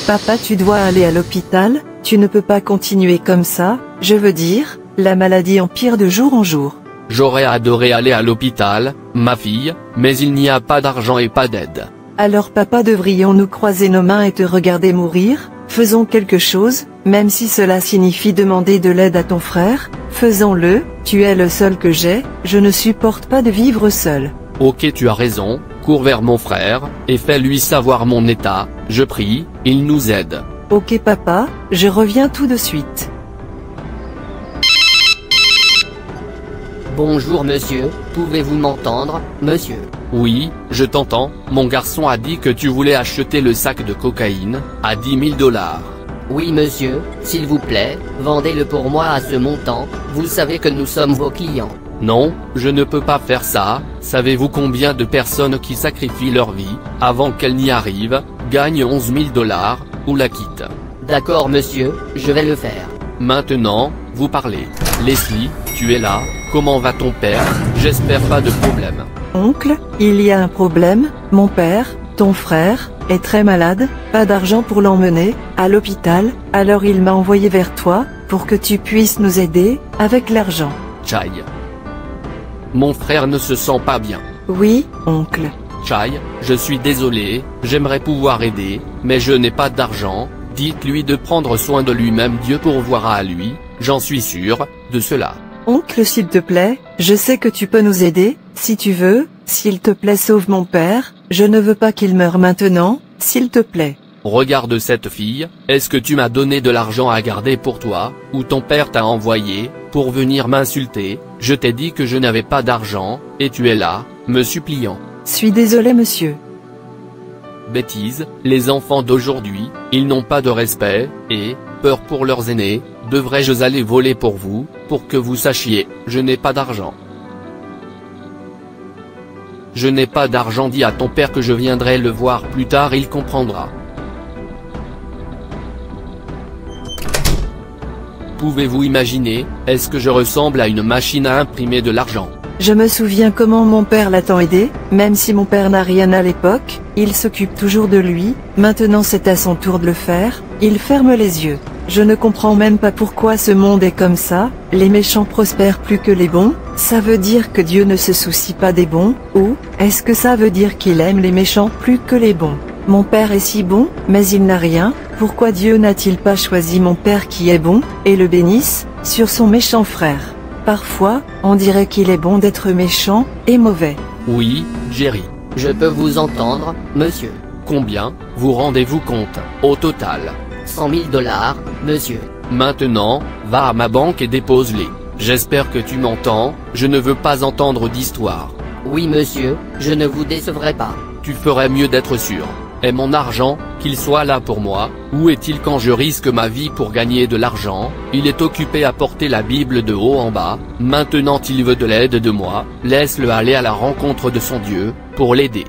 Papa, tu dois aller à l'hôpital, tu ne peux pas continuer comme ça, je veux dire, la maladie empire de jour en jour. J'aurais adoré aller à l'hôpital, ma fille, mais il n'y a pas d'argent et pas d'aide. Alors papa, devrions-nous croiser nos mains et te regarder mourir? Faisons quelque chose, même si cela signifie demander de l'aide à ton frère, faisons-le, tu es le seul que j'ai, je ne supporte pas de vivre seul. Ok, tu as raison, cours vers mon frère, et fais-lui savoir mon état, je prie, il nous aide. Ok papa, je reviens tout de suite. Bonjour monsieur, pouvez-vous m'entendre, monsieur? Oui, je t'entends, mon garçon a dit que tu voulais acheter le sac de cocaïne, à 10 000 $. Oui monsieur, s'il vous plaît, vendez-le pour moi à ce montant, vous savez que nous sommes vos clients. Non, je ne peux pas faire ça, savez-vous combien de personnes qui sacrifient leur vie, avant qu'elles n'y arrivent, gagnent 11 000 $, ou la quittent? D'accord monsieur, je vais le faire. Maintenant, vous parlez. Leslie, tu es là, comment va ton père? J'espère pas de problème. Oncle, il y a un problème, mon père, ton frère, est très malade, pas d'argent pour l'emmener, à l'hôpital, alors il m'a envoyé vers toi, pour que tu puisses nous aider, avec l'argent. Chai. Mon frère ne se sent pas bien. Oui, oncle. Chai, je suis désolé, j'aimerais pouvoir aider, mais je n'ai pas d'argent, dites-lui de prendre soin de lui-même, Dieu pourvoira à lui, j'en suis sûr, de cela. Oncle, s'il te plaît, je sais que tu peux nous aider, si tu veux, s'il te plaît sauve mon père, je ne veux pas qu'il meure maintenant, s'il te plaît. Regarde cette fille, est-ce que tu m'as donné de l'argent à garder pour toi, ou ton père t'a envoyé, pour venir m'insulter? Je t'ai dit que je n'avais pas d'argent, et tu es là, me suppliant. Suis désolé monsieur. Bêtise, les enfants d'aujourd'hui, ils n'ont pas de respect, et, peur pour leurs aînés, devrais-je aller voler pour vous, pour que vous sachiez, je n'ai pas d'argent. Je n'ai pas d'argent, dis à ton père que je viendrai le voir plus tard, il comprendra. Pouvez-vous imaginer, est-ce que je ressemble à une machine à imprimer de l'argent? Je me souviens comment mon père l'a tant aidé, même si mon père n'a rien à l'époque, il s'occupe toujours de lui, maintenant c'est à son tour de le faire, il ferme les yeux. Je ne comprends même pas pourquoi ce monde est comme ça, les méchants prospèrent plus que les bons, ça veut dire que Dieu ne se soucie pas des bons, ou, est-ce que ça veut dire qu'il aime les méchants plus que les bons? Mon père est si bon, mais il n'a rien, pourquoi Dieu n'a-t-il pas choisi mon père qui est bon, et le bénisse, sur son méchant frère? Parfois, on dirait qu'il est bon d'être méchant, et mauvais. Oui, Jerry. Je peux vous entendre, monsieur. Combien, vous rendez-vous compte, au total? 100 000 $, monsieur. Maintenant, va à ma banque et dépose-les. J'espère que tu m'entends, je ne veux pas entendre d'histoire. Oui monsieur, je ne vous décevrai pas. Tu ferais mieux d'être sûr. Est mon argent, qu'il soit là pour moi, où est-il quand je risque ma vie pour gagner de l'argent? Il est occupé à porter la Bible de haut en bas, maintenant il veut de l'aide de moi, laisse-le aller à la rencontre de son Dieu, pour l'aider.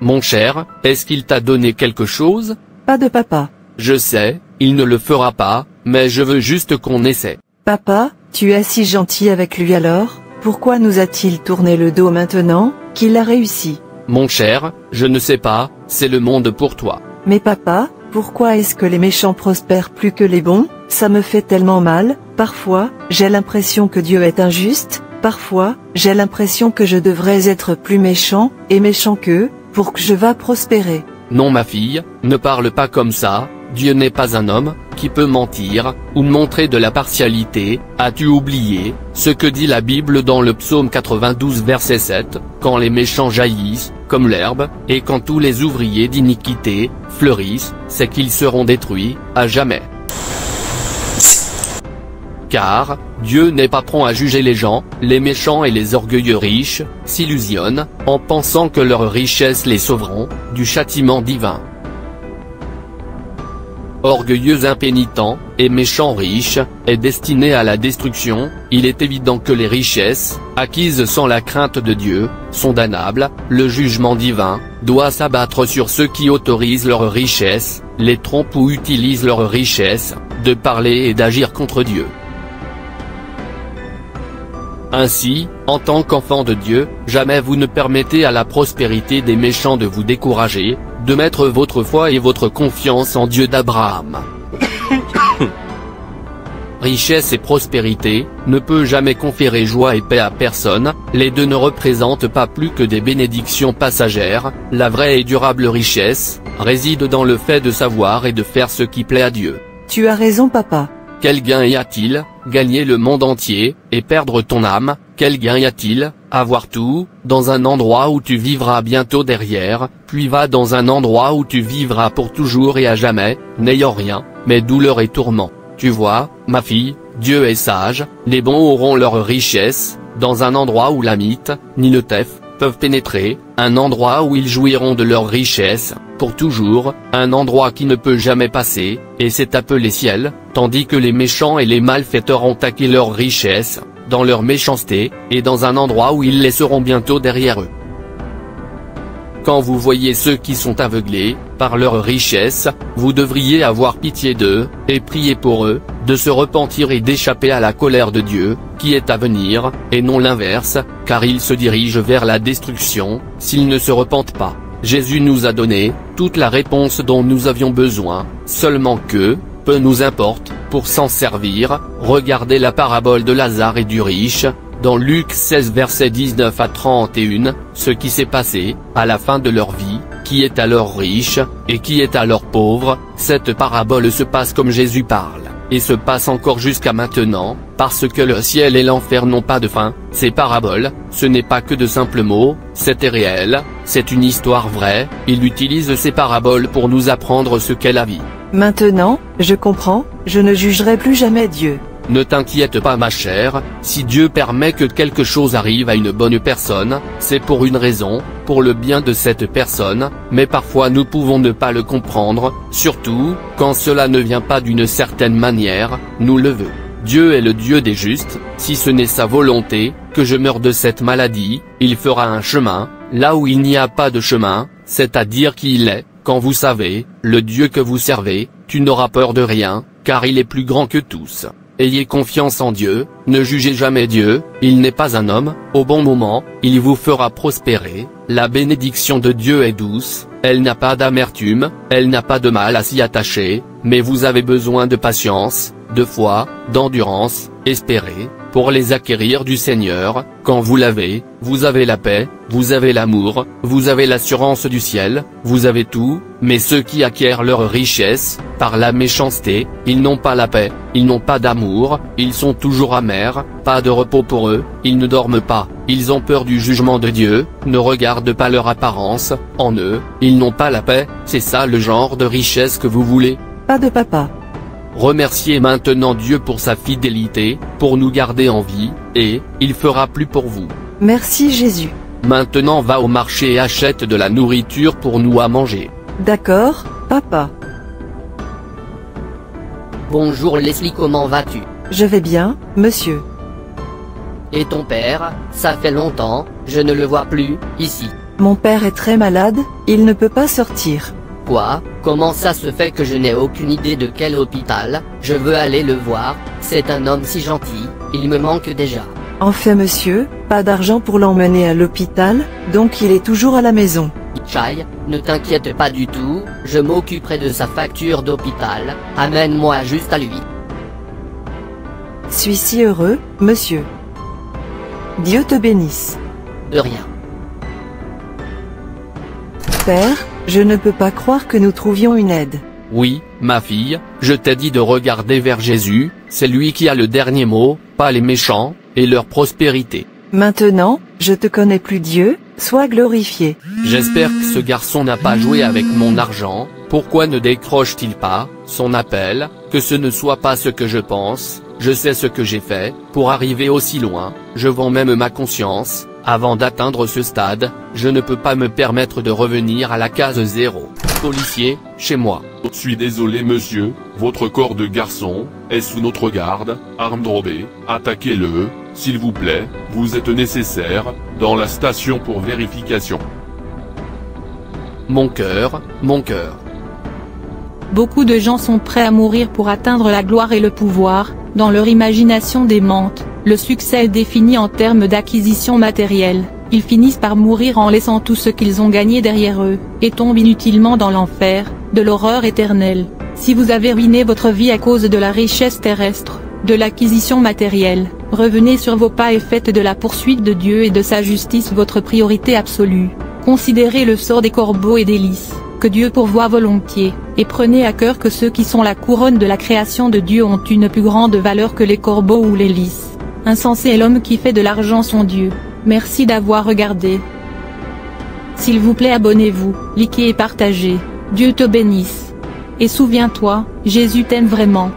Mon cher, est-ce qu'il t'a donné quelque chose? Pas de papa. Je sais, il ne le fera pas, mais je veux juste qu'on essaie. Papa, tu es si gentil avec lui alors, pourquoi nous a-t-il tourné le dos maintenant, qu'il a réussi? Mon cher, je ne sais pas, c'est le monde pour toi. Mais papa, pourquoi est-ce que les méchants prospèrent plus que les bons? Ça me fait tellement mal, parfois, j'ai l'impression que Dieu est injuste, parfois, j'ai l'impression que je devrais être plus méchant, et méchant qu'eux, pour que je va prospérer. Non ma fille, ne parle pas comme ça, Dieu n'est pas un homme, qui peut mentir, ou montrer de la partialité. As-tu oublié, ce que dit la Bible dans le psaume 92 verset 7, quand les méchants jaillissent, comme l'herbe, et quand tous les ouvriers d'iniquité, fleurissent, c'est qu'ils seront détruits, à jamais. Car, Dieu n'est pas prompt à juger les gens, les méchants et les orgueilleux riches, s'illusionnent, en pensant que leurs richesses les sauveront, du châtiment divin. Orgueilleux impénitent, et méchant riche, est destiné à la destruction. Il est évident que les richesses, acquises sans la crainte de Dieu, sont damnables. Le jugement divin doit s'abattre sur ceux qui autorisent leurs richesses, les trompent ou utilisent leurs richesses, de parler et d'agir contre Dieu. Ainsi, en tant qu'enfant de Dieu, jamais vous ne permettez à la prospérité des méchants de vous décourager, de mettre votre foi et votre confiance en Dieu d'Abraham. Richesse et prospérité ne peut jamais conférer joie et paix à personne, les deux ne représentent pas plus que des bénédictions passagères. La vraie et durable richesse réside dans le fait de savoir et de faire ce qui plaît à Dieu. Tu as raison papa. Quel gain y a-t-il, gagner le monde entier, et perdre ton âme? Quel gain y a-t-il, avoir tout, dans un endroit où tu vivras bientôt derrière, puis va dans un endroit où tu vivras pour toujours et à jamais, n'ayant rien, mais douleur et tourment. Tu vois, ma fille, Dieu est sage, les bons auront leur richesse, dans un endroit où la mythe, ni le tef, peuvent pénétrer, un endroit où ils jouiront de leur richesse, pour toujours, un endroit qui ne peut jamais passer, et c'est appelé ciel, tandis que les méchants et les malfaiteurs ont acquis leur richesse, dans leur méchanceté, et dans un endroit où ils les seront bientôt derrière eux. Quand vous voyez ceux qui sont aveuglés, par leur richesse, vous devriez avoir pitié d'eux, et prier pour eux, de se repentir et d'échapper à la colère de Dieu, qui est à venir, et non l'inverse, car ils se dirigent vers la destruction, s'ils ne se repentent pas. Jésus nous a donné toute la réponse dont nous avions besoin, seulement que, peu nous importe, pour s'en servir, regardez la parabole de Lazare et du riche, dans Luc 16 versets 19 à 31, ce qui s'est passé, à la fin de leur vie, qui est alors riche, et qui est alors pauvre. Cette parabole se passe comme Jésus parle, et se passe encore jusqu'à maintenant, parce que le ciel et l'enfer n'ont pas de fin. Ces paraboles, ce n'est pas que de simples mots, c'était réel, c'est une histoire vraie, il utilise ces paraboles pour nous apprendre ce qu'est la vie. Maintenant, je comprends, je ne jugerai plus jamais Dieu. Ne t'inquiète pas ma chère, si Dieu permet que quelque chose arrive à une bonne personne, c'est pour une raison, pour le bien de cette personne, mais parfois nous pouvons ne pas le comprendre, surtout, quand cela ne vient pas d'une certaine manière, nous le veut. Dieu est le Dieu des justes, si ce n'est sa volonté, que je meure de cette maladie, il fera un chemin, là où il n'y a pas de chemin, c'est-à-dire qu'il est, quand vous savez, le Dieu que vous servez, tu n'auras peur de rien, car il est plus grand que tous. Ayez confiance en Dieu, ne jugez jamais Dieu, il n'est pas un homme, au bon moment, il vous fera prospérer, la bénédiction de Dieu est douce, elle n'a pas d'amertume, elle n'a pas de mal à s'y attacher, mais vous avez besoin de patience, de foi, d'endurance, espérez, pour les acquérir du Seigneur. Quand vous l'avez, vous avez la paix, vous avez l'amour, vous avez l'assurance du ciel, vous avez tout, mais ceux qui acquièrent leur richesse, par la méchanceté, ils n'ont pas la paix, ils n'ont pas d'amour, ils sont toujours amers, pas de repos pour eux, ils ne dorment pas, ils ont peur du jugement de Dieu, ne regardent pas leur apparence, en eux, ils n'ont pas la paix, c'est ça le genre de richesse que vous voulez? Pas de papa. Remerciez maintenant Dieu pour sa fidélité, pour nous garder en vie, et, il fera plus pour vous. Merci Jésus. Maintenant va au marché et achète de la nourriture pour nous à manger. D'accord, papa. Bonjour Leslie, comment vas-tu? Je vais bien, monsieur. Et ton père, ça fait longtemps, je ne le vois plus, ici. Mon père est très malade, il ne peut pas sortir. Quoi? Comment ça se fait que je n'ai aucune idée de quel hôpital? Je veux aller le voir, c'est un homme si gentil, il me manque déjà. En fait monsieur, pas d'argent pour l'emmener à l'hôpital, donc il est toujours à la maison. Chai, ne t'inquiète pas du tout, je m'occuperai de sa facture d'hôpital, amène-moi juste à lui. Suis si heureux, monsieur. Dieu te bénisse. De rien. Père, je ne peux pas croire que nous trouvions une aide. Oui, ma fille, je t'ai dit de regarder vers Jésus, c'est lui qui a le dernier mot, pas les méchants, et leur prospérité. Maintenant, je te connais plus Dieu, sois glorifié. J'espère que ce garçon n'a pas joué avec mon argent, pourquoi ne décroche-t-il pas son appel, que ce ne soit pas ce que je pense, je sais ce que j'ai fait, pour arriver aussi loin, je vends même ma conscience. Avant d'atteindre ce stade, je ne peux pas me permettre de revenir à la case zéro. Policier, chez moi. Suis désolé monsieur, votre corps de garçon est sous notre garde, arme drobée, attaquez-le, s'il vous plaît, vous êtes nécessaire, dans la station pour vérification. Mon cœur, mon cœur. Beaucoup de gens sont prêts à mourir pour atteindre la gloire et le pouvoir, dans leur imagination démente, Le succès est défini en termes d'acquisition matérielle. Ils finissent par mourir en laissant tout ce qu'ils ont gagné derrière eux, et tombent inutilement dans l'enfer, de l'horreur éternelle. Si vous avez ruiné votre vie à cause de la richesse terrestre, de l'acquisition matérielle, revenez sur vos pas et faites de la poursuite de Dieu et de sa justice votre priorité absolue. Considérez le sort des corbeaux et des lys, que Dieu pourvoit volontiers, et prenez à cœur que ceux qui sont la couronne de la création de Dieu ont une plus grande valeur que les corbeaux ou les lys. Insensé est l'homme qui fait de l'argent son Dieu. Merci d'avoir regardé. S'il vous plaît, abonnez-vous, likez et partagez. Dieu te bénisse. Et souviens-toi, Jésus t'aime vraiment.